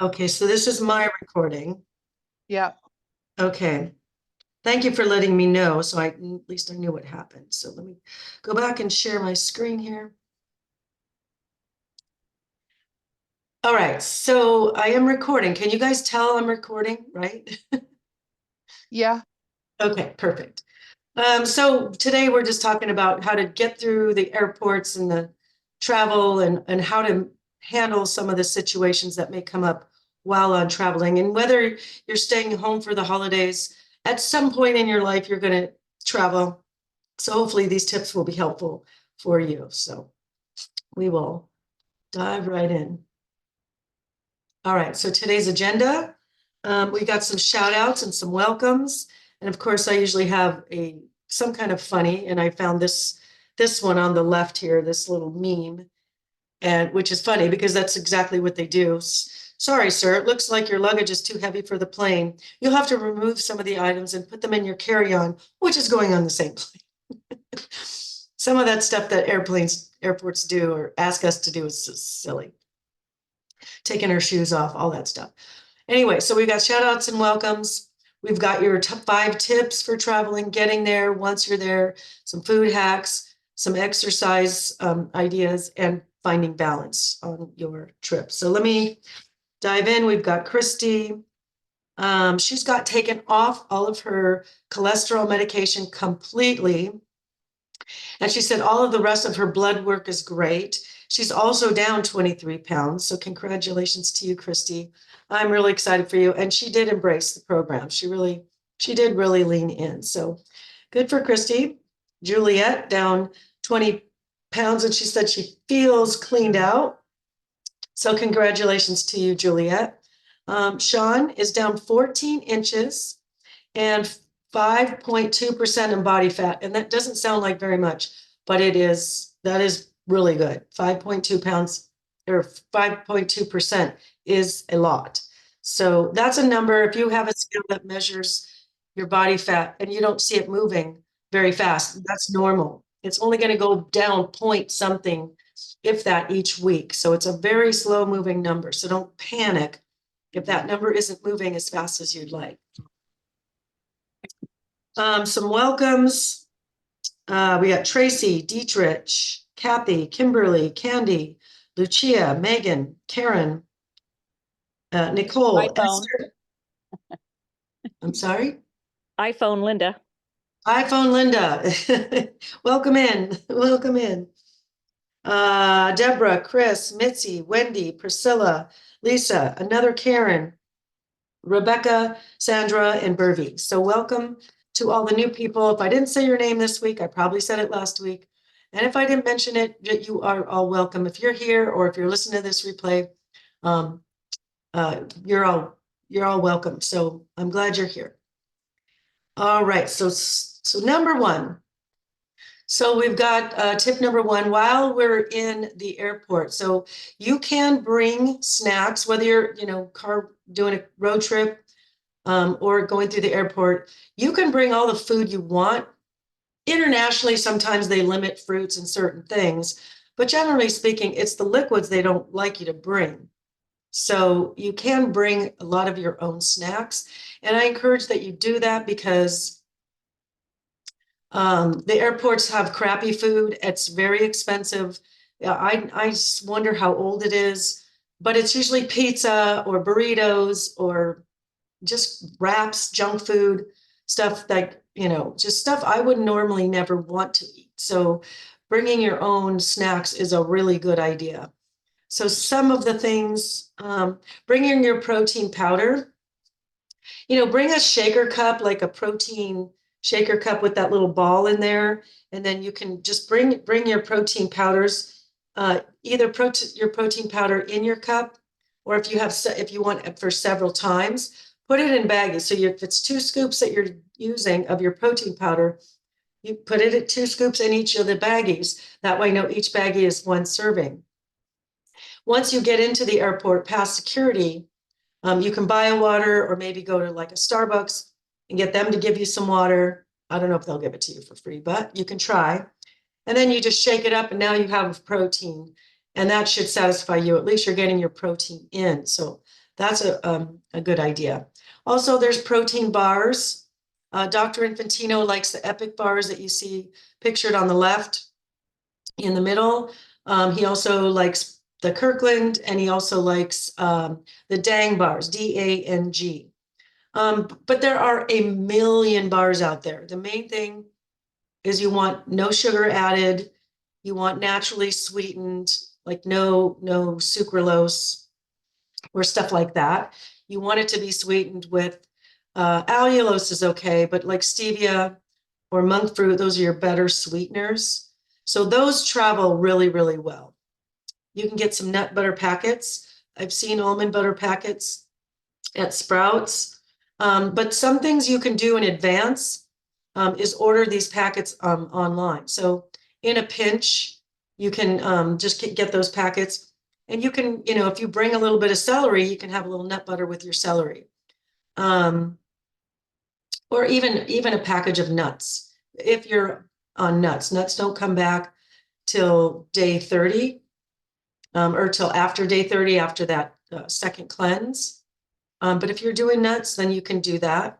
Okay, so this is my recording. Yeah. Okay. Thank you for letting me know. So at least I knew what happened. So let me go back and share my screen here. All right, so I am recording. Can you guys tell I'm recording, right? Yeah. Okay, perfect. So today we're just talking about how to get through the airports and the travel and how to handle some of the situations that may come up while on traveling. And whether you're staying home for the holidays, at some point in your life, you're going to travel. So hopefully these tips will be helpful for you. So we will dive right in. All right, so today's agenda, we got some shout outs and some welcomes. And of course, I usually have some kind of funny, and I found this one on the left here, this little meme, and which is funny because that's exactly what they do. Sorry, sir, it looks like your luggage is too heavy for the plane. You'll have to remove some of the items and put them in your carry-on, which is going on the same plane. Some of that stuff that airports do or ask us to do is just silly. Taking our shoes off, all that stuff. Anyway, so we've got shout outs and welcomes. We've got your top 5 tips for traveling, getting there once you're there, some food hacks, some exercise ideas, and finding balance on your trip. So let me dive in. We've got Christy. She's got taken off all of her cholesterol medication completely. And she said all of the rest of her blood work is great. She's also down 23 pounds. So congratulations to you, Christy. I'm really excited for you. And she did embrace the program. She did really lean in. So good for Christy. Juliet down 20 pounds, and she said she feels cleaned out. So congratulations to you, Juliet. Sean is down 14 inches and 5.2% in body fat. And that doesn't sound like very much, but that is really good. 5.2 pounds or 5.2% is a lot. So that's a number. If you have a scale that measures your body fat and you don't see it moving very fast, that's normal. It's only going to go down point something, if that, each week. So it's a very slow moving number. So don't panic if that number isn't moving as fast as you'd like. Some welcomes. We got Tracy, Dietrich, Kathy, Kimberly, Candy, Lucia, Megan, Karen, Nicole, iPhone. Esther. I'm sorry? iPhone Linda. iPhone Linda. Welcome in. Welcome in. Deborah, Chris, Mitzi, Wendy, Priscilla, Lisa, another Karen, Rebecca, Sandra, and Bervie. So welcome to all the new people. If I didn't say your name this week, I probably said it last week. And if I didn't mention it, you are all welcome. If you're here or if you're listening to this replay, you're all welcome. So I'm glad you're here. All right, so number 1. So we've got tip number 1 while we're in the airport. So you can bring snacks, whether you're, doing a road trip or going through the airport. You can bring all the food you want. Internationally, sometimes they limit fruits and certain things, but generally speaking, it's the liquids they don't like you to bring. So you can bring a lot of your own snacks. And I encourage that you do that because the airports have crappy food. It's very expensive. I just wonder how old it is, but it's usually pizza or burritos or just wraps, junk food, stuff that, just stuff I would normally never want to eat. So bringing your own snacks is a really good idea. So some of the things, bringing your protein powder, bring a shaker cup, like a protein shaker cup with that little ball in there. And then you can just bring your protein powders, either your protein powder in your cup, or if you want it for several times, put it in baggies. So if it's 2 scoops that you're using of your protein powder, you put it at 2 scoops in each of the baggies. That way, each baggie is 1 serving. Once you get into the airport past security, you can buy a water or maybe go to like a Starbucks and get them to give you some water. I don't know if they'll give it to you for free, but you can try. And then you just shake it up and now you have protein, and that should satisfy you. At least you're getting your protein in. So That's a good idea. Also, there's protein bars. Dr. Infantino likes the Epic bars that you see pictured on the left in the middle. He also likes the Kirkland, and he also likes the Dang bars, DANG. But there are a million bars out there. The main thing is you want no sugar added. You want naturally sweetened, like no sucralose or stuff like that. You want it to be sweetened with allulose is okay, but like stevia or monk fruit, those are your better sweeteners. So those travel really, really well. You can get some nut butter packets. I've seen almond butter packets at Sprouts. But some things you can do in advance is order these packets online. So in a pinch, you can just get those packets. And you can, if you bring a little bit of celery, you can have a little nut butter with your celery. Or even a package of nuts. If you're on nuts don't come back till day 30 or till after day 30, after that second cleanse. But if you're doing nuts, then you can do that.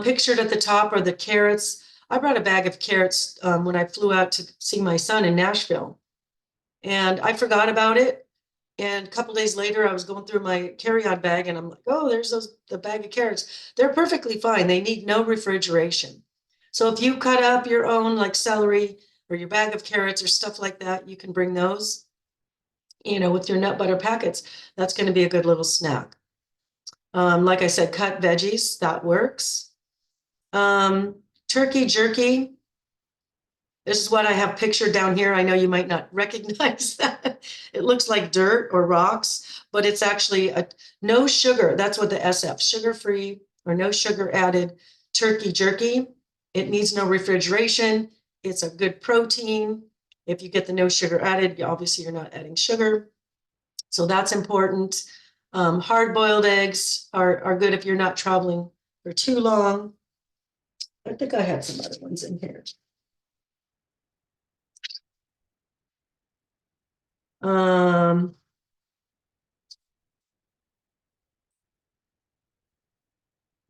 Pictured at the top are the carrots. I brought a bag of carrots when I flew out to see my son in Nashville. And I forgot about it. And a couple days later, I was going through my carry-on bag and I'm like, oh, there's the bag of carrots. They're perfectly fine. They need no refrigeration. So if you cut up your own like celery or your bag of carrots or stuff like that, you can bring those, with your nut butter packets. That's going to be a good little snack. Like I said, cut veggies, that works. Turkey jerky. This is what I have pictured down here. I know you might not recognize that. It looks like dirt or rocks, but it's actually no sugar. That's what the SF, sugar-free or no sugar added turkey jerky. It needs no refrigeration. It's a good protein. If you get the no sugar added, obviously you're not adding sugar. So that's important. Hard-boiled eggs are good if you're not traveling for too long. I think I had some other ones in here.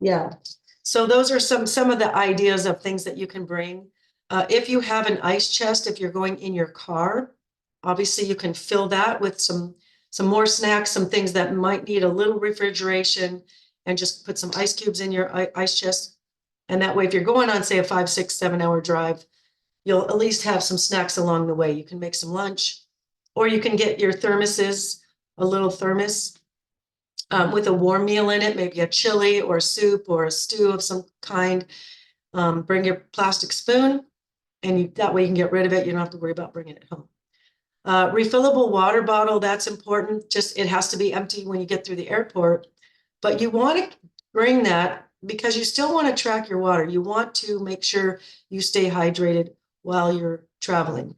Yeah, so those are some of the ideas of things that you can bring. If you have an ice chest, if you're going in your car, obviously you can fill that with some more snacks, some things that might need a little refrigeration, and just put some ice cubes in your ice chest. And that way, if you're going on, say, a 5, 6, 7 hour drive, you'll at least have some snacks along the way. You can make some lunch, or you can get your thermoses, a little thermos with a warm meal in it, maybe a chili or a soup or a stew of some kind. Bring your plastic spoon, and that way you can get rid of it. You don't have to worry about bringing it home. Refillable water bottle, that's important. Just it has to be empty when you get through the airport, but you want to bring that because you still want to track your water. You want to make sure you stay hydrated while you're traveling.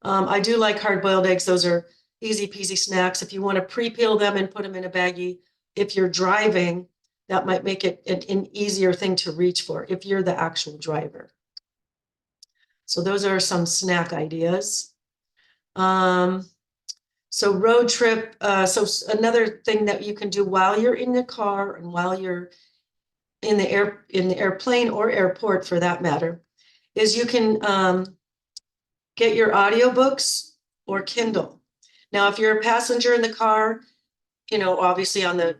I do like hard-boiled eggs. Those are easy peasy snacks. If you want to pre-peel them and put them in a baggie, if you're driving, that might make it an easier thing to reach for if you're the actual driver. So those are some snack ideas. So road trip. So another thing that you can do while you're in the car and while you're in the airplane or airport for that matter, is you can get your audiobooks or Kindle. Now, if you're a passenger in the car, obviously on the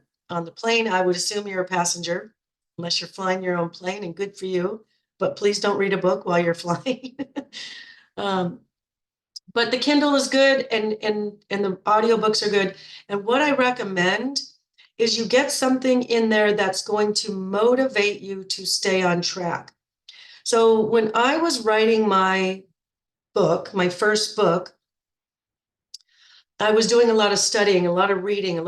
plane, I would assume you're a passenger, unless you're flying your own plane, and good for you. But please don't read a book while you're flying. But the Kindle is good, and the audiobooks are good. And what I recommend is you get something in there that's going to motivate you to stay on track. So when I was writing my book, my first book, I was doing a lot of studying, a lot of reading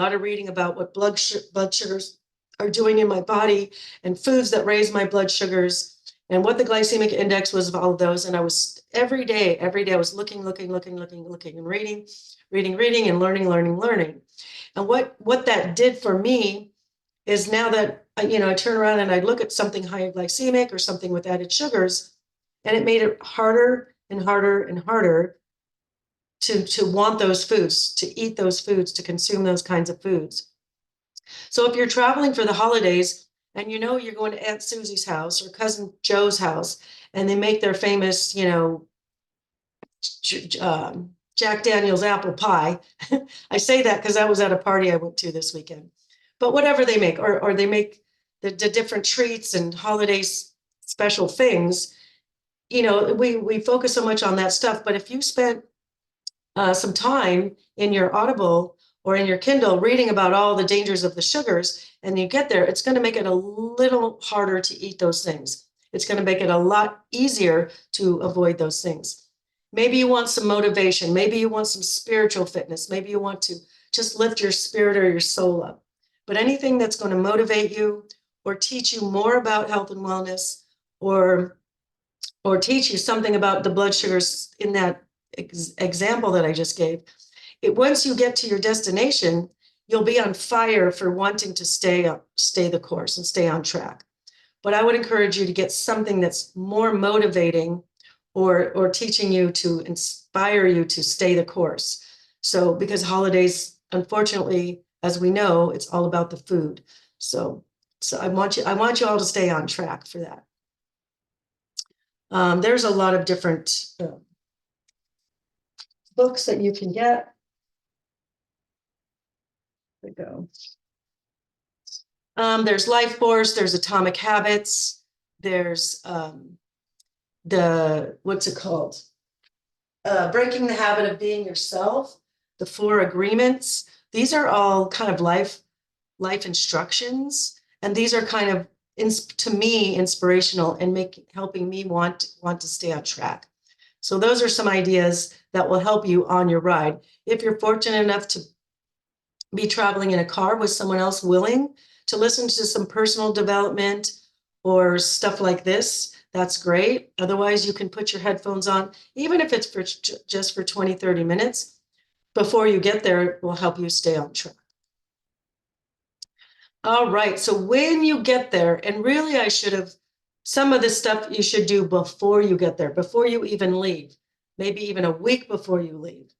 about what blood sugars are doing in my body and foods that raise my blood sugars and what the glycemic index was of all of those. And I was every day I was looking and reading and learning. And what that did for me is now that, I turn around and I look at something high glycemic or something with added sugars, and it made it harder and harder to want those foods, to eat those foods, to consume those kinds of foods. So if you're traveling for the holidays and you know you're going to Aunt Susie's house or cousin Joe's house, and they make their famous, Jack Daniel's apple pie. I say that because I was at a party I went to this weekend. But whatever they make, or they make the different treats and holidays special things, we focus so much on that stuff. But if you spent some time in your Audible or in your Kindle reading about all the dangers of the sugars, and you get there, it's going to make it a little harder to eat those things. It's going to make it a lot easier to avoid those things. Maybe you want some motivation. Maybe you want some spiritual fitness. Maybe you want to just lift your spirit or your soul up. But anything that's going to motivate you or teach you more about health and wellness, or teach you something about the blood sugars in that example that I just gave, once you get to your destination, you'll be on fire for wanting to stay the course and stay on track. But I would encourage you to get something that's more motivating or teaching you to inspire you to stay the course. So because holidays, unfortunately, as we know, it's all about the food. So I want you all to stay on track for that. There's a lot of different books that you can get. There we go. There's Life Force, there's Atomic Habits, there's what's it called? Breaking the Habit of Being Yourself, the 4 Agreements. These are all kind of life instructions, and these are kind of, to me, inspirational and helping me want to stay on track. So those are some ideas that will help you on your ride. If you're fortunate enough to be traveling in a car with someone else willing to listen to some personal development or stuff like this, that's great. Otherwise, you can put your headphones on, even if it's just for 20, 30 minutes. Before you get there, it will help you stay on track. All right, so when you get there, and really some of this stuff you should do before you get there, before you even leave, maybe even a week before you leave,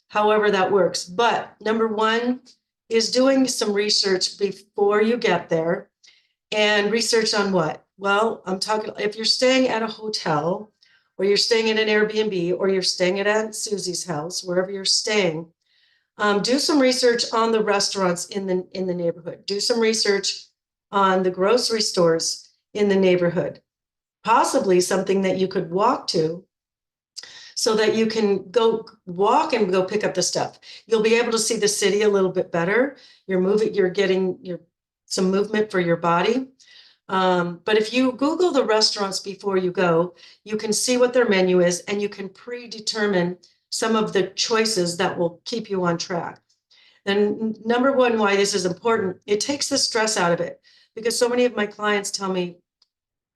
however that works. But number 1 is doing some research before you get there. And research on what? Well, I'm talking, if you're staying at a hotel, or you're staying at an Airbnb, or you're staying at Aunt Susie's house, wherever you're staying, do some research on the restaurants in the neighborhood. Do some research on the grocery stores in the neighborhood. Possibly something that you could walk to, so that you can go walk and go pick up the stuff. You'll be able to see the city a little bit better. You're getting some movement for your body. But if you Google the restaurants before you go, you can see what their menu is, and you can predetermine some of the choices that will keep you on track. And number 1, why this is important, it takes the stress out of it, because so many of my clients tell me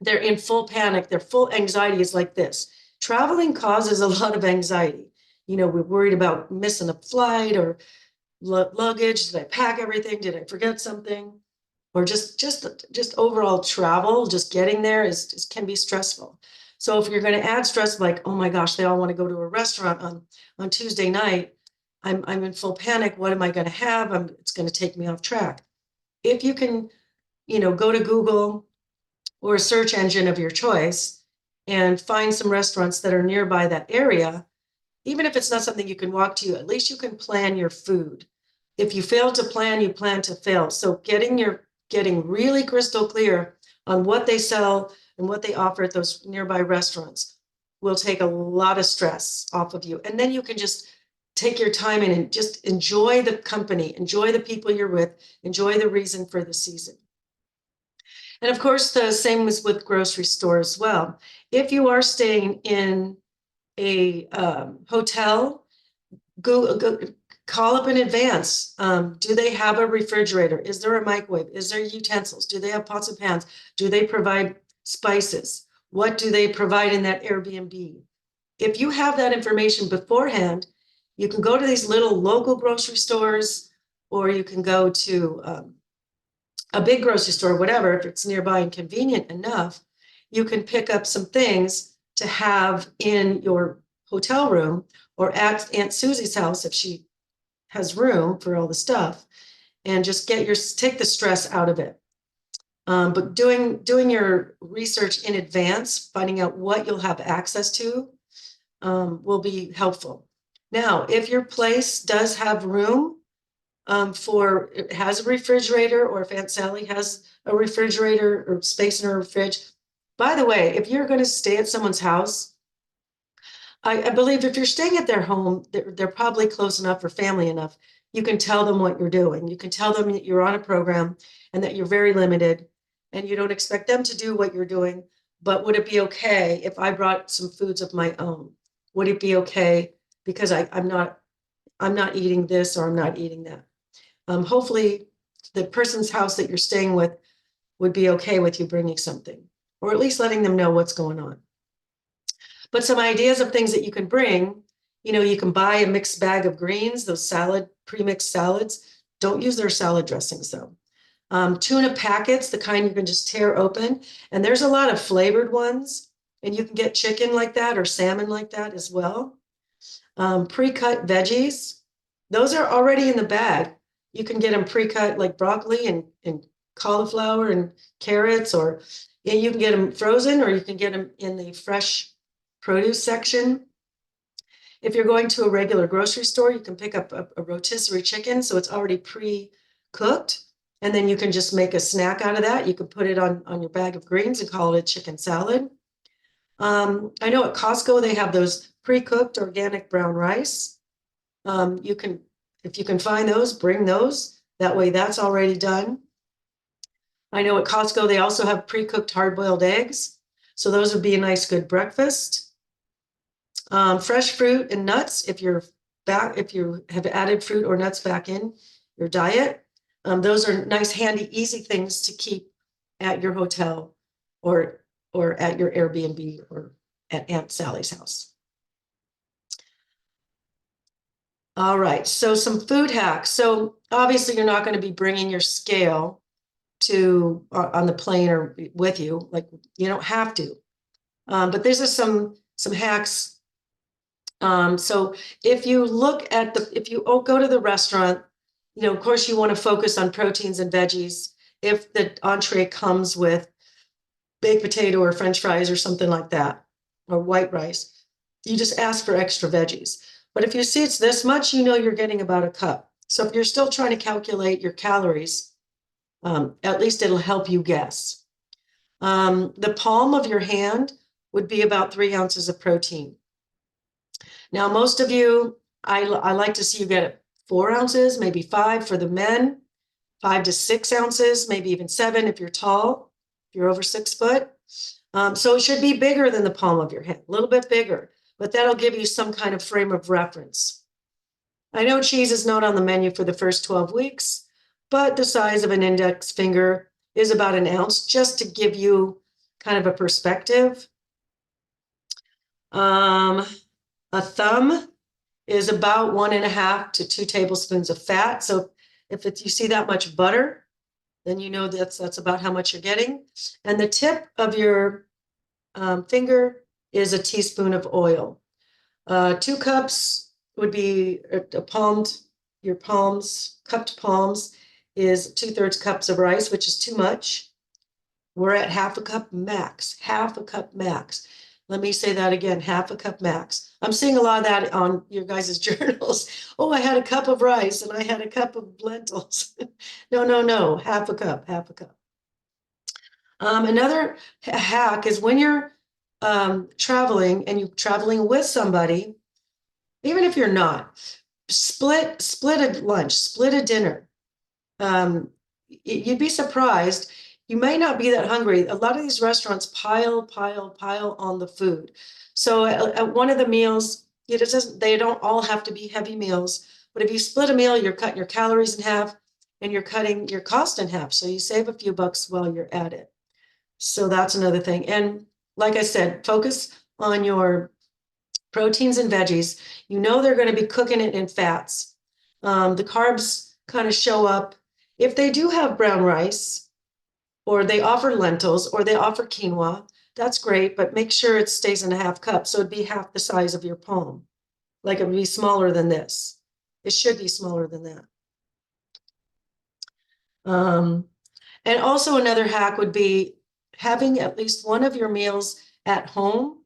they're in full panic, their full anxiety is like this. Traveling causes a lot of anxiety. We're worried about missing a flight or luggage. Did I pack everything? Did I forget something? Or just overall travel, just getting there can be stressful. So if you're going to add stress, like, oh my gosh, they all want to go to a restaurant on Tuesday night, I'm in full panic. What am I going to have? It's going to take me off track. If you can, go to Google or a search engine of your choice and find some restaurants that are nearby that area, even if it's not something you can walk to, at least you can plan your food. If you fail to plan, you plan to fail. So getting really crystal clear on what they sell and what they offer at those nearby restaurants will take a lot of stress off of you. And then you can just take your time and just enjoy the company, enjoy the people you're with, enjoy the reason for the season. And of course, the same is with grocery stores as well. If you are staying in a hotel, go call up in advance. Do they have a refrigerator? Is there a microwave? Is there utensils? Do they have pots and pans? Do they provide spices? What do they provide in that Airbnb? If you have that information beforehand, you can go to these little local grocery stores, or you can go to a big grocery store, whatever, if it's nearby and convenient enough. You can pick up some things to have in your hotel room or at Aunt Susie's house if she has room for all the stuff, and just take the stress out of it. But doing your research in advance, finding out what you'll have access to, will be helpful. Now, if your place does have room it has a refrigerator, or if Aunt Sally has a refrigerator or space in her fridge. By the way, if you're going to stay at someone's house, I believe if you're staying at their home, they're probably close enough or family enough. You can tell them what you're doing. You can tell them that you're on a program and that you're very limited and you don't expect them to do what you're doing. But would it be okay if I brought some foods of my own? Would it be okay because I'm not eating this or I'm not eating that? Hopefully the person's house that you're staying with would be okay with you bringing something, or at least letting them know what's going on. But some ideas of things that you can bring, you can buy a mixed bag of greens, those pre-mixed salads. Don't use their salad dressings though. Tuna packets, the kind you can just tear open. And there's a lot of flavored ones, and you can get chicken like that or salmon like that as well. Pre-cut veggies, those are already in the bag. You can get them pre-cut like broccoli and cauliflower and carrots, or you can get them frozen, or you can get them in the fresh produce section. If you're going to a regular grocery store, you can pick up a rotisserie chicken, so it's already pre-cooked, and then you can just make a snack out of that. You can put it on your bag of greens and call it a chicken salad. I know at Costco they have those pre-cooked organic brown rice. If you can find those, bring those. That way that's already done. I know at Costco they also have pre-cooked hard-boiled eggs. So those would be a nice good breakfast. Fresh fruit and nuts, if you have added fruit or nuts back in your diet. Those are nice, handy, easy things to keep at your hotel or at your Airbnb or at Aunt Sally's house. All right, so some food hacks. So obviously you're not going to be bringing your scale on the plane or with you, like you don't have to. But these are some hacks. So if you go to the restaurant, of course you want to focus on proteins and veggies. If the entree comes with baked potato or French fries or something like that, or white rice, you just ask for extra veggies. But if you see it's this much, you're getting about a cup. So if you're still trying to calculate your calories, at least it'll help you guess. The palm of your hand would be about 3 ounces of protein. Now, most of you, I like to see you get 4 ounces, maybe 5 for the men, 5 to 6 ounces, maybe even 7 if you're tall, if you're over 6 foot. So it should be bigger than the palm of your hand, a little bit bigger, but that'll give you some kind of frame of reference. I know cheese is not on the menu for the first 12 weeks, but the size of an index finger is about 1 ounce, just to give you kind of a perspective. A thumb is about 1.5 to 2 tablespoons of fat. So if you see that much butter, then that's about how much you're getting. And the tip of your finger is a teaspoon of oil. 2 cups would be your cupped palms is 2/3 cups of rice, which is too much. We're at 1/2 cup max, 1/2 cup max. Let me say that again, 1/2 cup max. I'm seeing a lot of that on your guys' journals. Oh, I had a cup of rice and I had a cup of lentils. No, 1/2 cup, 1/2 cup. Another hack is when you're traveling and you're traveling with somebody, even if you're not, split a lunch, split a dinner. You'd be surprised. You may not be that hungry. A lot of these restaurants pile on the food. So at one of the meals, they don't all have to be heavy meals, but if you split a meal, you're cutting your calories in half and you're cutting your cost in half. So you save a few bucks while you're at it. So that's another thing. And like I said, focus on your proteins and veggies. They're going to be cooking it in fats. The carbs kind of show up. If they do have brown rice, or they offer lentils, or they offer quinoa, that's great, but make sure it stays in a 1/2 cup. So it'd be half the size of your palm. Like it would be smaller than this. It should be smaller than that. And also another hack would be having at least one of your meals at home,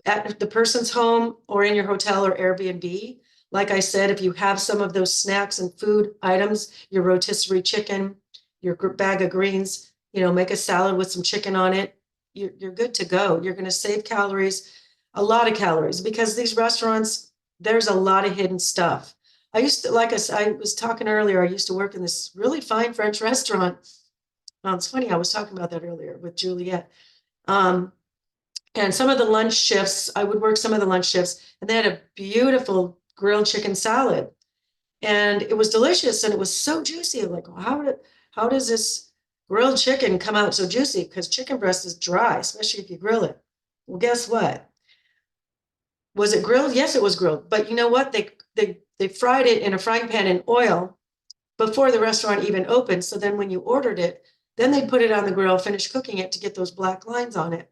at the person's home or in your hotel or Airbnb. Like I said, if you have some of those snacks and food items, your rotisserie chicken, your bag of greens, make a salad with some chicken on it, you're good to go. You're going to save calories, a lot of calories, because these restaurants, there's a lot of hidden stuff. I used to, like I was talking earlier, I used to work in this really fine French restaurant. It's funny, I was talking about that earlier with Juliet. And some of the lunch shifts, I would work some of the lunch shifts, and they had a beautiful grilled chicken salad. And it was delicious and it was so juicy. I'm like, well, how does this grilled chicken come out so juicy? Because chicken breast is dry, especially if you grill it. Well, guess what? Was it grilled? Yes, it was grilled. But you know what? They fried it in a frying pan in oil before the restaurant even opened. So then when you ordered it, then they put it on the grill, finish cooking it to get those black lines on it,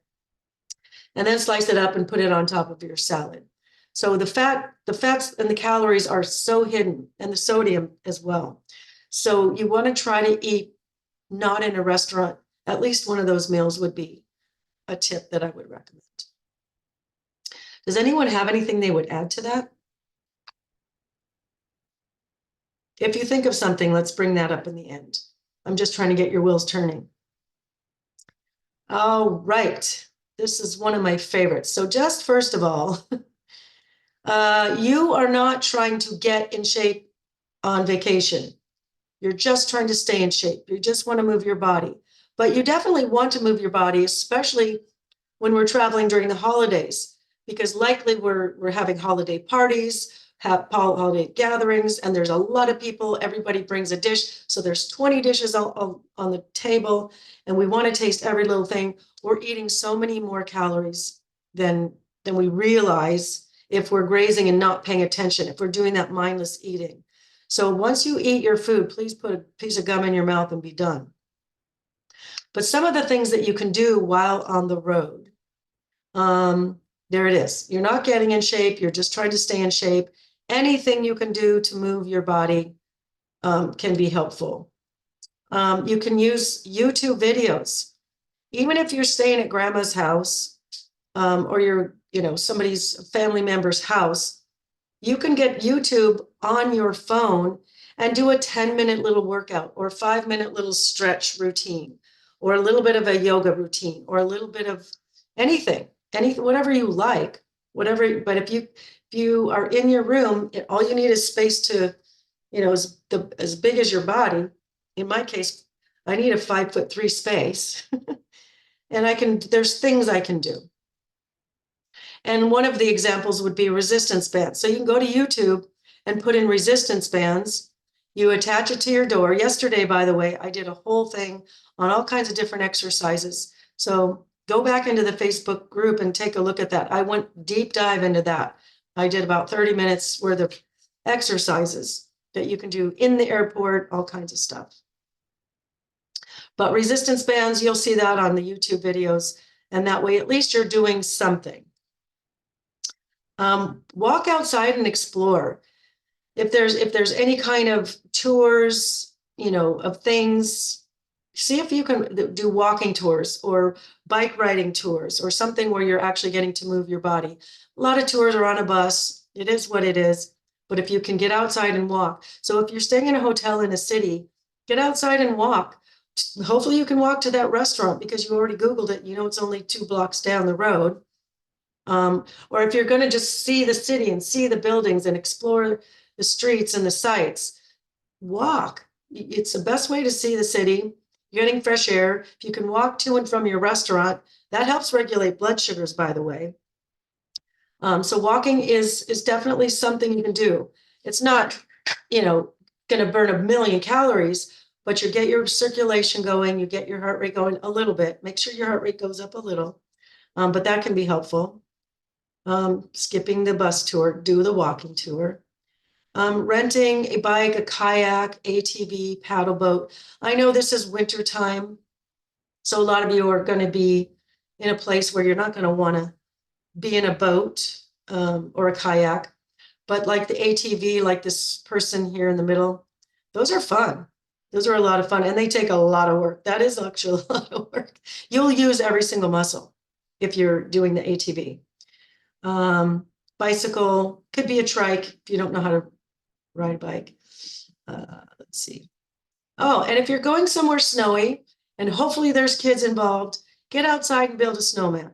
and then slice it up and put it on top of your salad. So the fats and the calories are so hidden, and the sodium as well. So you want to try to eat not in a restaurant. At least one of those meals would be a tip that I would recommend. Does anyone have anything they would add to that? If you think of something, let's bring that up in the end. I'm just trying to get your wheels turning. All right. This is one of my favorites. So just first of all, you are not trying to get in shape on vacation. You're just trying to stay in shape. You just want to move your body. But you definitely want to move your body, especially when we're traveling during the holidays, because likely we're having holiday parties, have holiday gatherings, and there's a lot of people. Everybody brings a dish. So there's 20 dishes on the table, and we want to taste every little thing. We're eating so many more calories than we realize if we're grazing and not paying attention, if we're doing that mindless eating. So once you eat your food, please put a piece of gum in your mouth and be done. But some of the things that you can do while on the road, there it is. You're not getting in shape. You're just trying to stay in shape. Anything you can do to move your body can be helpful. You can use YouTube videos. Even if you're staying at grandma's house or you're, somebody's family member's house, you can get YouTube on your phone and do a 10-minute little workout or a 5-minute little stretch routine or a little bit of a yoga routine or a little bit of anything, whatever you like, whatever. But if you are in your room, all you need is space to, as big as your body. In my case, I need a 5'3" space and there's things I can do. And one of the examples would be resistance bands. So you can go to YouTube and put in resistance bands. You attach it to your door. Yesterday, by the way, I did a whole thing on all kinds of different exercises. So go back into the Facebook group and take a look at that. I went deep dive into that. I did about 30 minutes worth of exercises that you can do in the airport, all kinds of stuff. But resistance bands, you'll see that on the YouTube videos. And that way, at least you're doing something. Walk outside and explore. If there's any kind of tours, of things, see if you can do walking tours or bike riding tours or something where you're actually getting to move your body. A lot of tours are on a bus. It is what it is. But if you can get outside and walk. So if you're staying in a hotel in a city, get outside and walk. Hopefully you can walk to that restaurant because you already Googled it. It's only 2 blocks down the road. Or if you're going to just see the city and see the buildings and explore the streets and the sights, walk. It's the best way to see the city. You're getting fresh air. If you can walk to and from your restaurant, that helps regulate blood sugars, by the way. So walking is definitely something you can do. It's not, going to burn 1 million calories, but you get your circulation going, you get your heart rate going a little bit. Make sure your heart rate goes up a little, but that can be helpful. Skipping the bus tour, do the walking tour. Renting a bike, a kayak, ATV, paddle boat. I know this is winter time, so a lot of you are going to be in a place where you're not going to want to be in a boat or a kayak. But like the ATV, like this person here in the middle, those are fun. Those are a lot of fun, and they take a lot of work. That is actually a lot of work. You'll use every single muscle if you're doing the ATV. Bicycle could be a trike if you don't know how to ride a bike. Let's see. Oh, and if you're going somewhere snowy, and hopefully there's kids involved, get outside and build a snowman.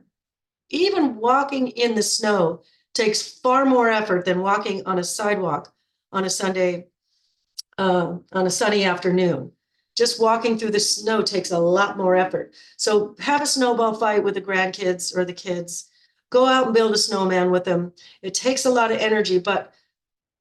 Even walking in the snow takes far more effort than walking on a sidewalk on a Sunday, on a sunny afternoon. Just walking through the snow takes a lot more effort. So have a snowball fight with the grandkids or the kids. Go out and build a snowman with them. It takes a lot of energy, but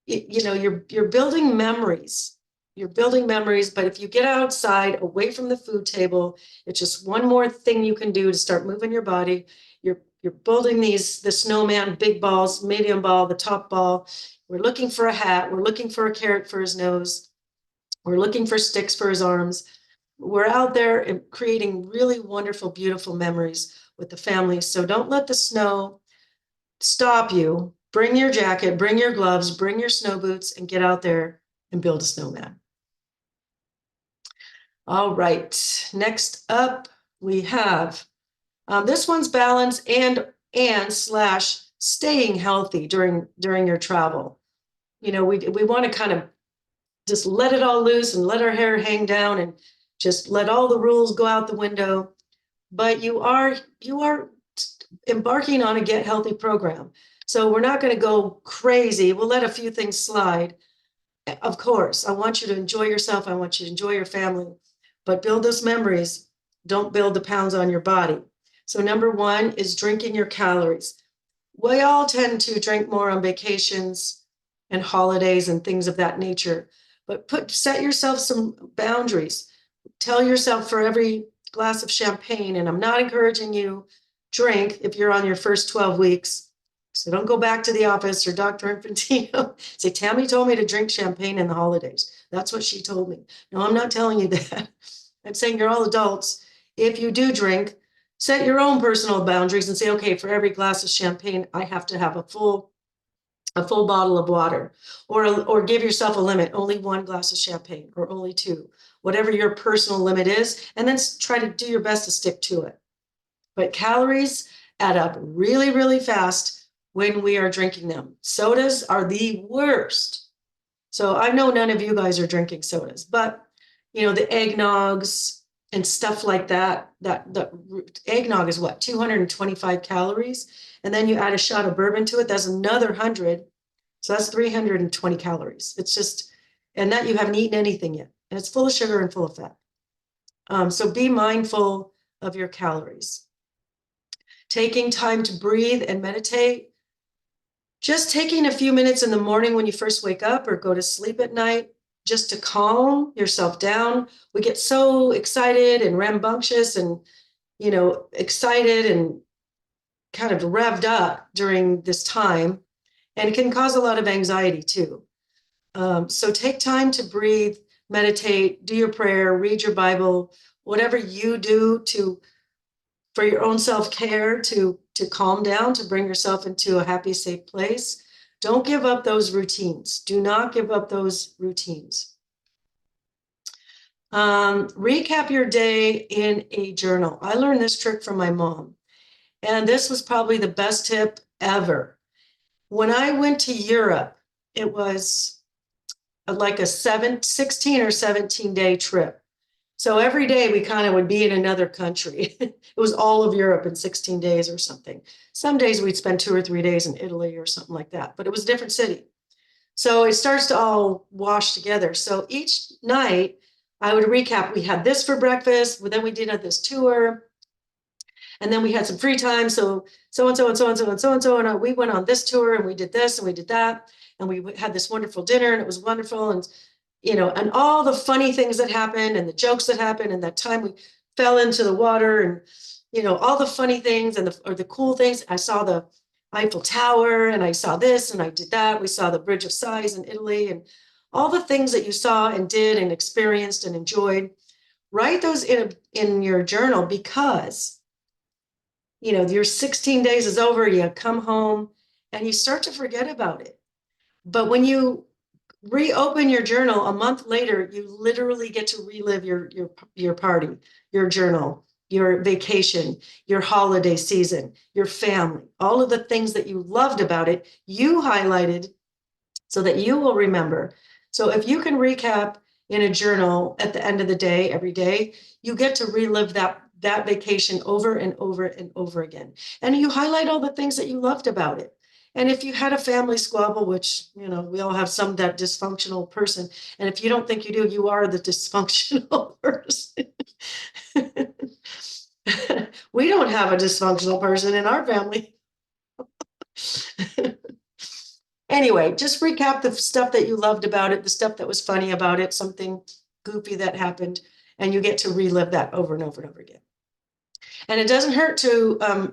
you're building memories. You're building memories, but if you get outside away from the food table, it's just one more thing you can do to start moving your body. You're building the snowman, big balls, medium ball, the top ball. We're looking for a hat. We're looking for a carrot for his nose. We're looking for sticks for his arms. We're out there and creating really wonderful, beautiful memories with the family. So don't let the snow stop you. Bring your jacket, bring your gloves, bring your snow boots, and get out there and build a snowman. All right, next up we have, this one's balance and slash staying healthy during your travel. We want to kind of just let it all loose and let our hair hang down and just let all the rules go out the window. But you are embarking on a Get Healthy program. So we're not going to go crazy. We'll let a few things slide. Of course, I want you to enjoy yourself. I want you to enjoy your family, but build those memories. Don't build the pounds on your body. So number one is drinking your calories. We all tend to drink more on vacations and holidays and things of that nature, but set yourself some boundaries. Tell yourself for every glass of champagne, and I'm not encouraging you drink if you're on your first 12 weeks. So don't go back to the office or Dr. Infantino. Say, Tammy told me to drink champagne in the holidays. That's what she told me. No, I'm not telling you that. I'm saying you're all adults. If you do drink, set your own personal boundaries and say, okay, for every glass of champagne, I have to have a full bottle of water, or give yourself a limit, only one glass of champagne or only two, whatever your personal limit is, and then try to do your best to stick to it. But calories add up really, really fast when we are drinking them. Sodas are the worst. So I know none of you guys are drinking sodas, but the eggnogs and stuff like that, the eggnog is what, 225 calories? And then you add a shot of bourbon to it, that's another 100. So that's 320 calories. It's just, and that you haven't eaten anything yet. And it's full of sugar and full of fat. So be mindful of your calories. Taking time to breathe and meditate. Just taking a few minutes in the morning when you first wake up or go to sleep at night, just to calm yourself down. We get so excited and rambunctious and, excited and kind of revved up during this time, and it can cause a lot of anxiety too. So take time to breathe, meditate, do your prayer, read your Bible, whatever you do for your own self-care to calm down, to bring yourself into a happy, safe place. Don't give up those routines. Do not give up those routines. Recap your day in a journal. I learned this trick from my mom, and this was probably the best tip ever. When I went to Europe, it was like a 16 or 17-day trip. So every day we kind of would be in another country. It was all of Europe in 16 days or something. Some days we'd spend 2 or 3 days in Italy or something like that, but it was a different city. So it starts to all wash together. So each night I would recap, we had this for breakfast, but then we did this tour, and then we had some free time. So so-and-so and so-and-so and so-and-so, and we went on this tour and we did this and we did that. And we had this wonderful dinner and it was wonderful. And and all the funny things that happened and the jokes that happened, and that time we fell into the water, and all the funny things and the cool things. I saw the Eiffel Tower, and I saw this and I did that. We saw the Bridge of Sighs in Italy, and all the things that you saw and did and experienced and enjoyed. Write those in your journal, because your 16 days is over, you come home and you start to forget about it. But when you reopen your journal a month later, you literally get to relive your party, your journal, your vacation, your holiday season, your family, all of the things that you loved about it, you highlighted so that you will remember. So if you can recap in a journal at the end of the day, every day, you get to relive that vacation over and over and over again. And you highlight all the things that you loved about it. And if you had a family squabble, which, you know, we all have some that dysfunctional person. And if you don't think you do, you are the dysfunctional person. We don't have a dysfunctional person in our family. Anyway, just recap the stuff that you loved about it, the stuff that was funny about it, something goofy that happened, and you get to relive that over and over and over again. And it doesn't hurt to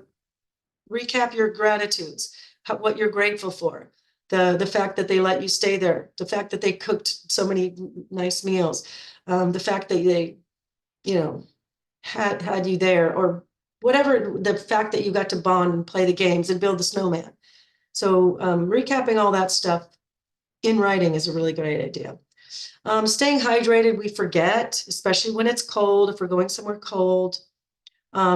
recap your gratitudes, what you're grateful for, the fact that they let you stay there, the fact that they cooked so many nice meals, the fact that they, you know, had you there, or whatever, the fact that you got to bond and play the games and build the snowman. So recapping all that stuff in writing is a really great idea. Staying hydrated, we forget, especially when it's cold, if we're going somewhere cold.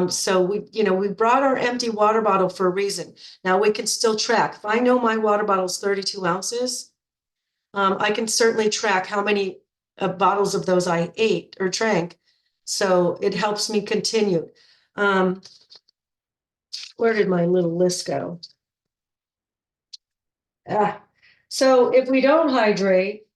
So we brought our empty water bottle for a reason. Now we can still track. If I know my water bottle is 32 ounces, I can certainly track how many bottles of those I ate or drank. So it helps me continue. Where did my little list go? So if we don't hydrate,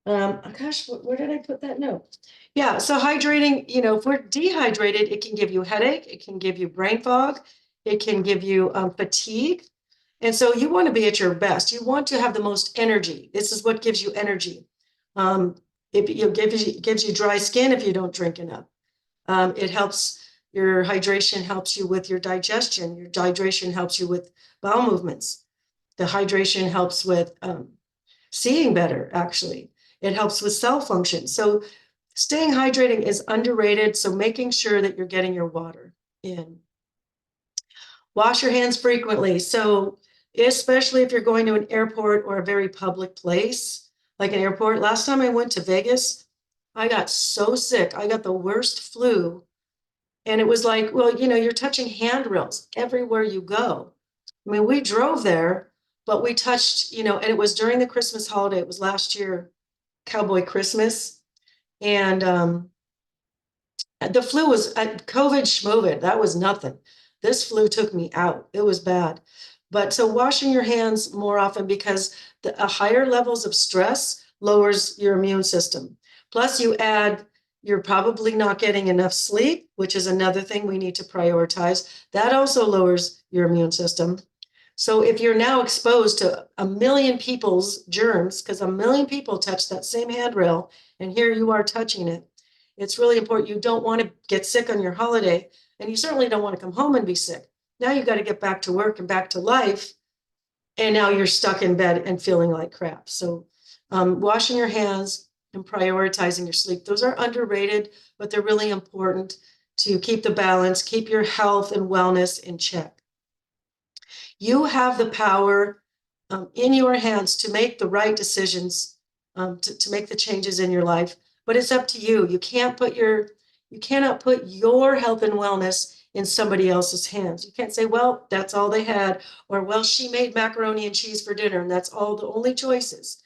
gosh, where did I put that note? Yeah, so hydrating, if we're dehydrated, it can give you a headache, it can give you brain fog, it can give you fatigue. And so you want to be at your best. You want to have the most energy. This is what gives you energy. It gives you dry skin if you don't drink enough. Your hydration helps you with your digestion. Your dehydration helps you with bowel movements. The hydration helps with seeing better, actually. It helps with cell function. So staying hydrating is underrated. So making sure that you're getting your water in. Wash your hands frequently. So especially if you're going to an airport or a very public place, like an airport. Last time I went to Vegas, I got so sick. I got the worst flu. And it was like, well, you're touching handrails everywhere you go. I mean, we drove there, but we touched, and it was during the Christmas holiday. It was last year, Cowboy Christmas. And the flu was COVID schmovid. That was nothing. This flu took me out. It was bad. But so washing your hands more often, because the higher levels of stress lowers your immune system. Plus you're probably not getting enough sleep, which is another thing we need to prioritize. That also lowers your immune system. So if you're now exposed to a million people's germs, because a million people touch that same handrail, and here you are touching it, it's really important. You don't want to get sick on your holiday, and you certainly don't want to come home and be sick. Now you've got to get back to work and back to life, and now you're stuck in bed and feeling like crap. So washing your hands and prioritizing your sleep, those are underrated, but they're really important to keep the balance, keep your health and wellness in check. You have the power in your hands to make the right decisions, to make the changes in your life, but it's up to you. You cannot put your health and wellness in somebody else's hands. You can't say, well, that's all they had, or, well, she made macaroni and cheese for dinner and that's all the only choices.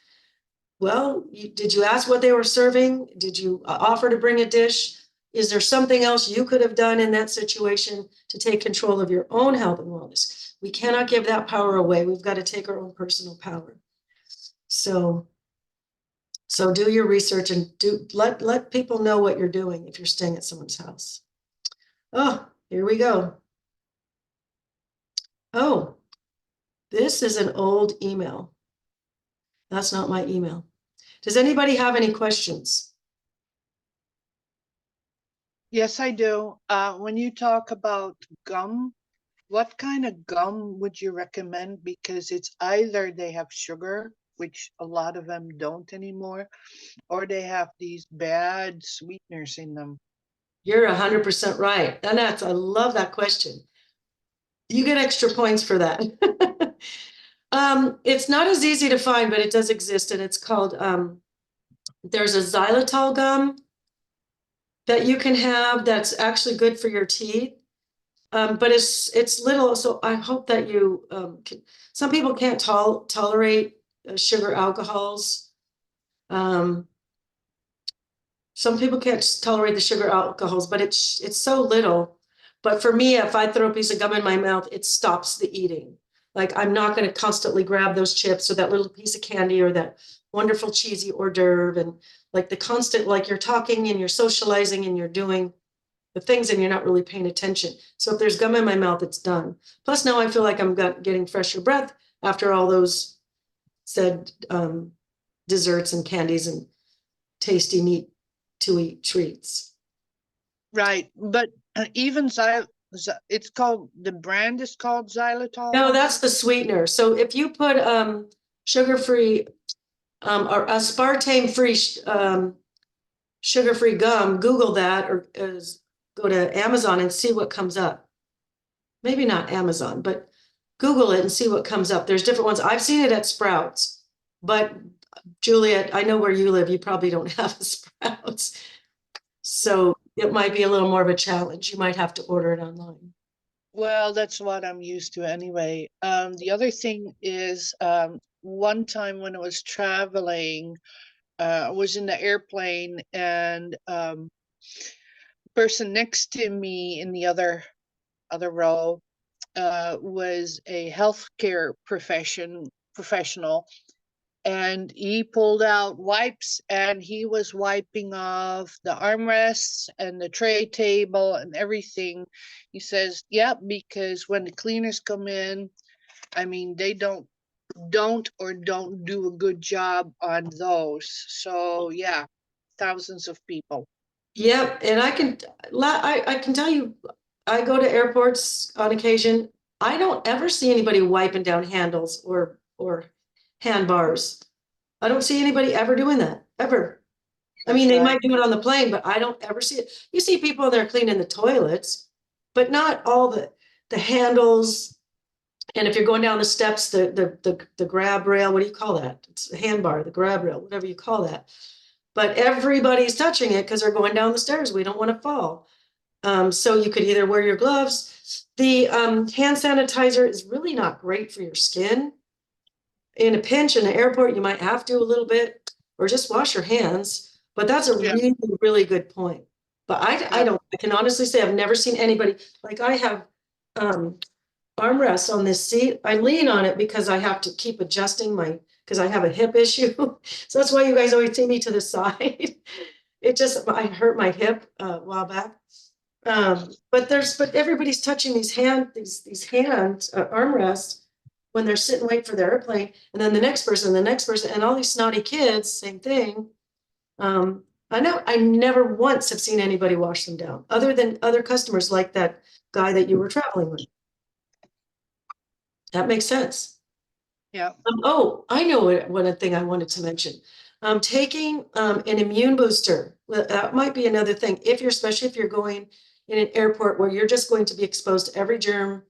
Well, did you ask what they were serving? Did you offer to bring a dish? Is there something else you could have done in that situation to take control of your own health and wellness? We cannot give that power away. We've got to take our own personal power. So do your research and let people know what you're doing if you're staying at someone's house. Oh, here we go. Oh, this is an old email. That's not my email. Does anybody have any questions? Yes, I do. When you talk about gum, what kind of gum would you recommend? Because it's either they have sugar, which a lot of them don't anymore, or they have these bad sweeteners in them. You're 100% right. And I love that question. You get extra points for that. It's not as easy to find, but it does exist, and it's called, there's a xylitol gum that you can have that's actually good for your teeth. But it's little, so I hope that you, some people can't tolerate sugar alcohols. Um, some people can't tolerate the sugar alcohols, but it's so little. But for me, if I throw a piece of gum in my mouth, it stops the eating. Like I'm not going to constantly grab those chips or that little piece of candy or that wonderful cheesy hors d'oeuvre and like the constant, like you're talking and you're socializing and you're doing the things and you're not really paying attention. So if there's gum in my mouth, it's done. Plus now I feel like I'm getting fresher breath after all those said desserts and candies and tasty meat to eat treats. Right, but even it's called, the brand is called xylitol? No, that's the sweetener. So if you put sugar-free or aspartame-free sugar-free gum, Google that or go to Amazon and see what comes up. Maybe not Amazon, but Google it and see what comes up. There's different ones. I've seen it at Sprouts, but Juliet, I know where you live. You probably don't have a Sprouts. So it might be a little more of a challenge. You might have to order it online. Well, that's what I'm used to anyway. The other thing is, one time when I was traveling, I was in the airplane and person next to me in the other row was a healthcare professional, and he pulled out wipes and he was wiping off the armrests and the tray table and everything. He says, "Yep, because when the cleaners come in, I mean, they don't do a good job on those." So yeah, thousands of people. Yep, and I can tell you, I go to airports on occasion. I don't ever see anybody wiping down handles or handbars. I don't see anybody ever doing that, ever. I mean, That's they right. might do it on the plane, but I don't ever see it. You see people there cleaning the toilets, but not all the handles. And if you're going down the steps, the grab rail, what do you call that? It's a handbar, the grab rail, whatever you call that. But everybody's touching it because they're going down the stairs. We don't want to fall. So you could either wear your gloves. The hand sanitizer is really not great for your skin. In a pinch in an airport, you might have to a little bit, or just wash your hands. But that's a Yeah, really, really good point. But yeah. I can honestly say I've never seen anybody, like I have armrests on this seat. I lean on it because I have to keep adjusting because I have a hip issue. So that's why you guys always see me to the side. I hurt my hip a while back. But everybody's touching these hand armrests when they're sitting waiting for the airplane, and then the next person, and all these snotty kids, same thing. I know I never once have seen anybody wash them down, other than other customers like that guy that you were traveling with. That makes sense. Yeah. Oh, I know one thing I wanted to mention. Taking an immune booster. That might be another thing. Especially if you're going in an airport where you're just going to be exposed to every germ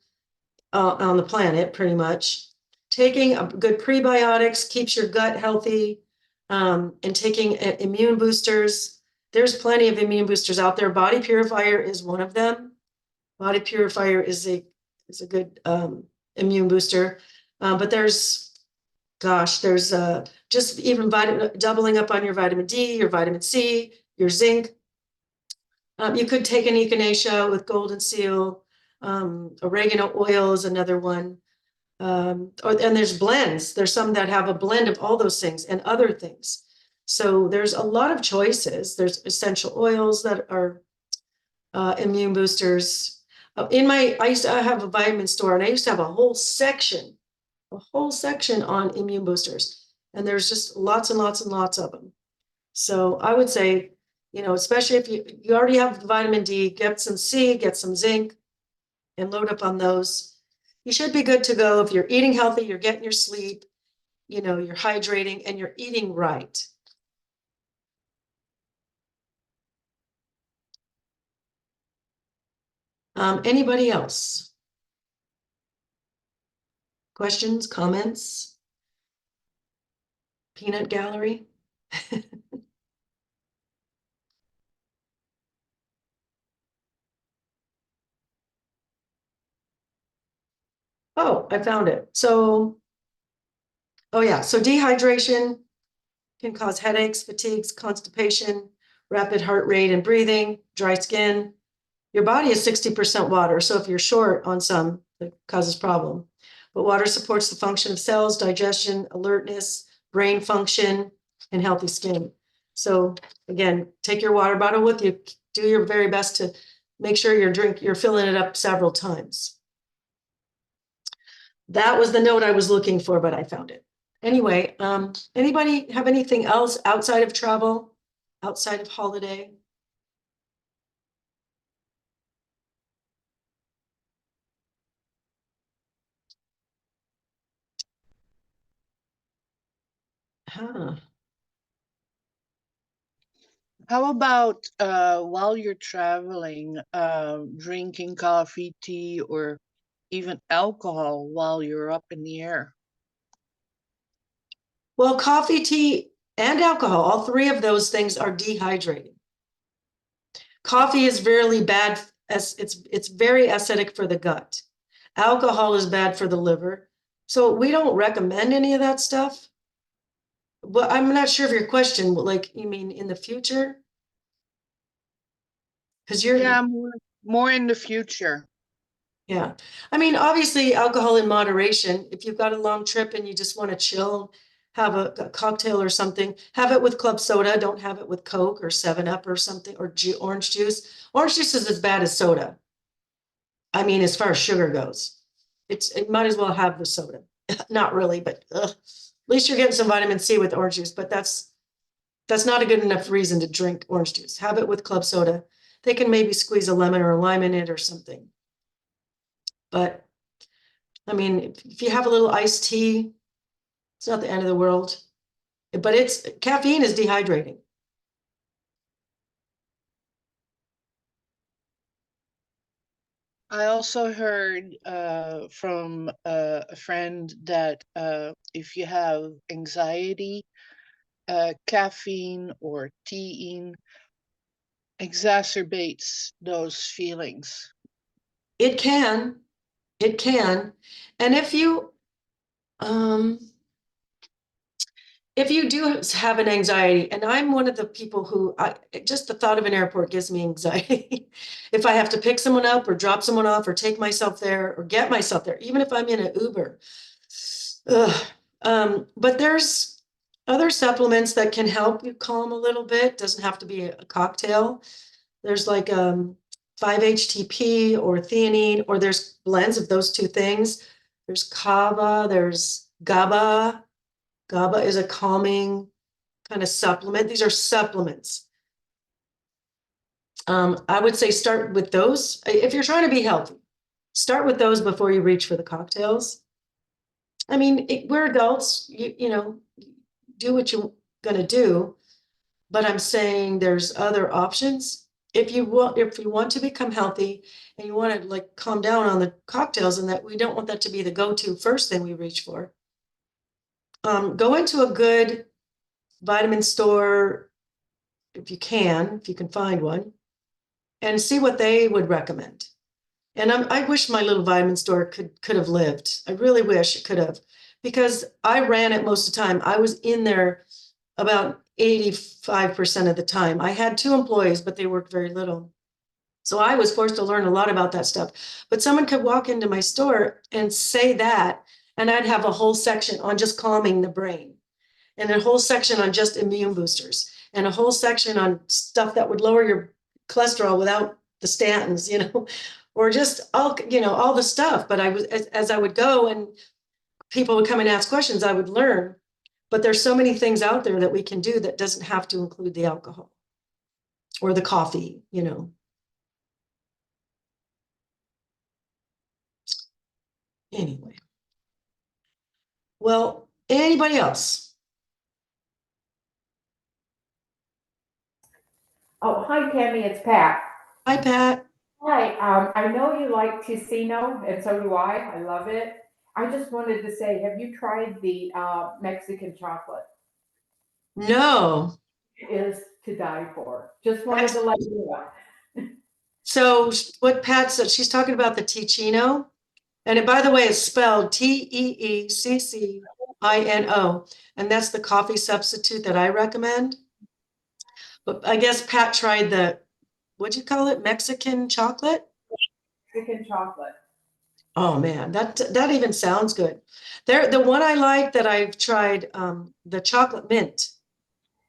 on the planet, pretty much. Taking a good prebiotics keeps your gut healthy, and taking immune boosters. There's plenty of immune boosters out there. Body Purifier is one of them. Body Purifier is a good immune booster. But there's just even doubling up on your vitamin D, your vitamin C, your zinc. You could take an echinacea with golden seal. Oregano oil is another one. And there's blends. There's some that have a blend of all those things and other things. So there's a lot of choices. There's essential oils that are immune boosters. I used to have a vitamin store, and I used to have a whole section on immune boosters. And there's just lots and lots and lots of them. So I would say, especially if you already have vitamin D, get some C, get some zinc, and load up on those. You should be good to go if you're eating healthy, you're getting your sleep, you're hydrating, and you're eating right. Anybody else? Questions, comments? Peanut gallery? Oh, I found it. So, oh yeah, so dehydration can cause headaches, fatigues, constipation, rapid heart rate and breathing, dry skin. Your body is 60% water, so if you're short on some, it causes problem. But water supports the function of cells, digestion, alertness, brain function, and healthy skin. So again, take your water bottle with you. Do your very best to make sure you're filling it up several times. That was the note I was looking for, but I found it. Anyway, anybody have anything else outside of travel, outside of holiday? Huh. How about while you're traveling, drinking coffee, tea, or even alcohol while you're up in the air? Well, coffee, tea, and alcohol, all three of those things are dehydrating. Coffee is really bad, as it's very acidic for the gut. Alcohol is bad for the liver. So we don't recommend any of that stuff. Well, I'm not sure of your question, like, you mean in the future? Because Yeah, more in the future. yeah. I mean, obviously alcohol in moderation. If you've got a long trip and you just want to chill, have a cocktail or something, have it with club soda. Don't have it with Coke or 7-Up or something, or orange juice. Orange juice is as bad as soda. I mean, as far as sugar goes, it might as well have the soda. Not really, but at least you're getting some vitamin C with orange juice, but that's not a good enough reason to drink orange juice. Have it with club soda. They can maybe squeeze a lemon or a lime in it or something. But I mean, if you have a little iced tea, it's not the end of the world. But caffeine is dehydrating. I also heard from a friend that if you have anxiety, caffeine or teaing exacerbates those feelings. It can, it can. And um, if you do have an anxiety, and I'm one of the people who just the thought of an airport gives me anxiety. If I have to pick someone up or drop someone off or take myself there or get myself there, even if I'm in an Uber. Ugh. But there's other supplements that can help you calm a little bit. Doesn't have to be a cocktail. There's like 5-HTP or theanine, or there's blends of those two things. There's kava, there's GABA. GABA is a calming kind of supplement. These are supplements. I would say start with those. If you're trying to be healthy, start with those before you reach for the cocktails. I mean, we're adults, you know, do what you're gonna do, but I'm saying there's other options. If you want to become healthy and you want to like calm down on the cocktails, and that we don't want that to be the go-to first thing we reach for. Go into a good vitamin store if you can find one, and see what they would recommend. And I wish my little vitamin store could have lived. I really wish it could have, because I ran it most of the time. I was in there about 85% of the time. I had 2 employees, but they worked very little. So I was forced to learn a lot about that stuff. But someone could walk into my store and say that, and I'd have a whole section on just calming the brain, and a whole section on just immune boosters, and a whole section on stuff that would lower your cholesterol without the statins, or just all the stuff. But I was, as I would go and people would come and ask questions, I would learn. But there's so many things out there that we can do that doesn't have to include the alcohol or the coffee. Anyway. Well, anybody else? Oh, hi, Tammy, it's Pat. Hi, Pat. Hi, I know you like Ticino, and so do I. I love it. I just wanted to say, have you tried the Mexican chocolate? No. It is to die for. Just wanted to let you know. So what Pat said, she's talking about the Ticino. And it, by the way, it's spelled Teeccino. And that's the coffee substitute that I recommend. But I guess Pat tried the, what'd you call it? Mexican chocolate? Mexican chocolate. Oh man, that even sounds good. The one I like that I've tried, the chocolate mint.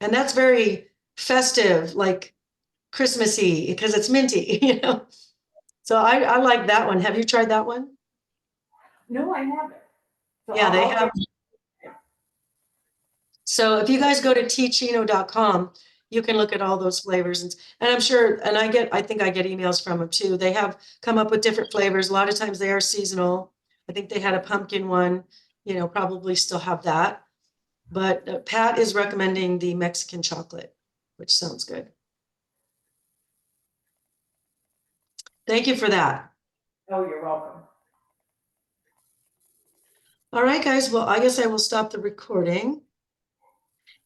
And that's very festive, like Christmassy, because it's minty, you know. So I like that one. Have you tried that one? No, I haven't. So Yeah, they I'll have. So if you guys go to teachino.com, you can look at all those flavors, and I'm sure, and I think I get emails from them too. They have come up with different flavors. A lot of times they are seasonal. I think they had a pumpkin one, you know, probably still have that. But Pat is recommending the Mexican chocolate, which sounds good. Thank you for that. Oh, you're welcome. All right, guys. Well, I guess I will stop the recording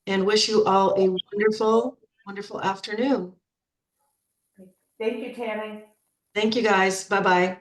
and wish you all a wonderful, wonderful afternoon. Thank you, Tammy. Thank you, guys. Bye-bye.